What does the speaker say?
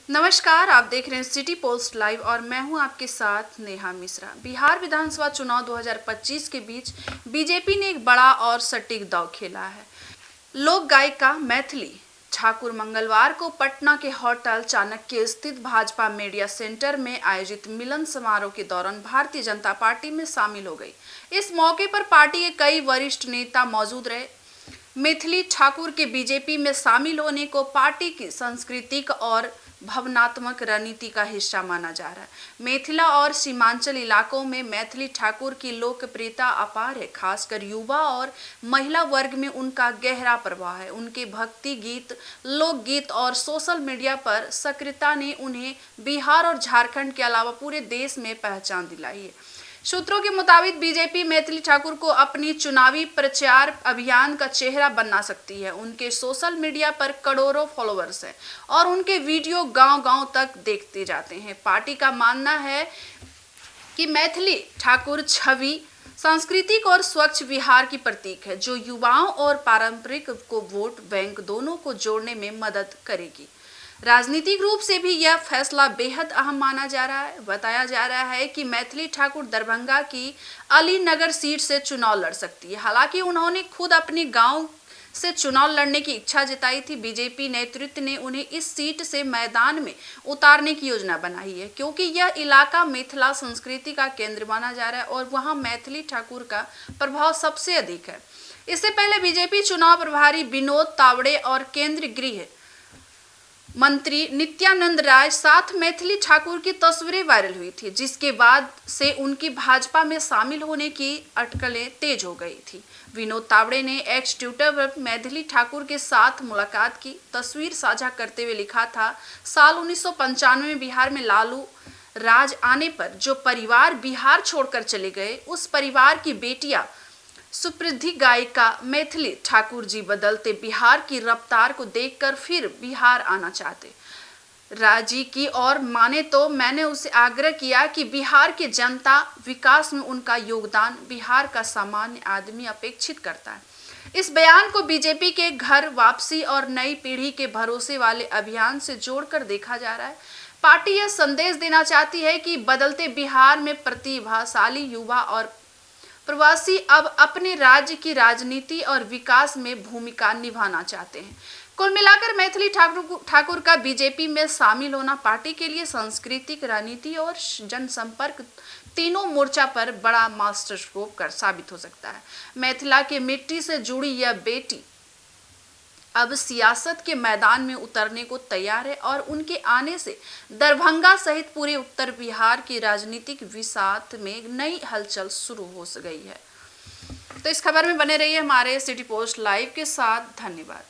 नमस्कार, आप देख रहे हैं सिटी पोस्ट लाइव और मैं हूं आपके साथ नेहा मिश्रा। बिहार विधानसभा चुनाव 2025 के बीच बीजेपी ने एक बड़ा और सटीक दांव खेला है। लोक गायिका मैथिली ठाकुर मंगलवार को पटना के होटल चाणक्य स्थित भाजपा मीडिया सेंटर में आयोजित मिलन समारोह के दौरान भारतीय जनता पार्टी में शामिल हो गई। इस मौके पर पार्टी के कई वरिष्ठ नेता मौजूद रहे। मैथिली ठाकुर के बीजेपी में शामिल होने को पार्टी की सांस्कृतिक और भावनात्मक रणनीति का हिस्सा माना जा रहा है। मिथिला और सीमांचल इलाकों में मैथिली ठाकुर की लोकप्रियता अपार है। खासकर युवा और महिला वर्ग में उनका गहरा प्रभाव है। उनके भक्ति गीत, लोकगीत और सोशल मीडिया पर सक्रियता ने उन्हें बिहार और झारखंड के अलावा पूरे देश में पहचान दिलाई है। सूत्रों के मुताबिक बीजेपी मैथिली ठाकुर को अपनी चुनावी प्रचार अभियान का चेहरा बना सकती है। उनके सोशल मीडिया पर करोड़ों फॉलोअर्स हैं और उनके वीडियो गांव-गांव तक देखते जाते हैं। पार्टी का मानना है कि मैथिली ठाकुर छवि सांस्कृतिक और स्वच्छ बिहार की प्रतीक है, जो युवाओं और पारंपरिक को वोट बैंक दोनों को जोड़ने में मदद करेगी। राजनीतिक रूप से भी यह फैसला बेहद अहम माना जा रहा है। बताया जा रहा है कि मैथिली ठाकुर दरभंगा की अलीनगर सीट से चुनाव लड़ सकती है। हालांकि उन्होंने खुद अपने गांव से चुनाव लड़ने की इच्छा जताई थी। बीजेपी नेतृत्व ने उन्हें इस सीट से मैदान में उतारने की योजना बनाई है, क्योंकि यह इलाका मिथिला संस्कृति का केंद्र माना जा रहा है और वहां मैथिली ठाकुर का प्रभाव सबसे अधिक है। इससे पहले बीजेपी चुनाव प्रभारी विनोद तावड़े और केंद्रीय गृह मंत्री नित्यानंद राय साथ मैथिली ठाकुर की तस्वीरें वायरल हुई थी, जिसके बाद से उनकी भाजपा में शामिल होने की अटकलें तेज हो गई थी। विनोद तावड़े ने एक्स ट्विटर पर मैथिली ठाकुर के साथ मुलाकात की तस्वीर साझा करते हुए लिखा था, साल 1995 में बिहार में लालू राज आने पर जो परिवार बिहार छोड़कर चले गए, उस परिवार की बेटियां सुप्रसिद्ध गायिका मैथिली ठाकुर जी बदलते बिहार की रफ्तार को देखकर फिर बिहार आना चाहते राजी की और माने तो मैंने उसे आग्रह किया कि बिहार की जनता विकास में उनका योगदान बिहार का सामान्य आदमी अपेक्षित करता है। इस बयान को बीजेपी के घर वापसी और नई पीढ़ी के भरोसे वाले अभियान से जोड़कर देखा जा रहा है। पार्टी यह संदेश देना चाहती है कि बदलते बिहार में प्रतिभाशाली युवा और प्रवासी अब अपने राज्य की राजनीति और विकास में भूमिका निभाना चाहते हैं। कुल मिलाकर मैथिली ठाकुर का बीजेपी में शामिल होना पार्टी के लिए सांस्कृतिक, राजनीति और जनसंपर्क तीनों मोर्चा पर बड़ा मास्टर स्ट्रोक कर साबित हो सकता है। मिथिला के मिट्टी से जुड़ी यह बेटी अब सियासत के मैदान में उतरने को तैयार है और उनके आने से दरभंगा सहित पूरे उत्तर बिहार की राजनीतिक विसात में नई हलचल शुरू हो गई है। तो इस खबर में बने रहिए हमारे सिटी पोस्ट लाइव के साथ। धन्यवाद।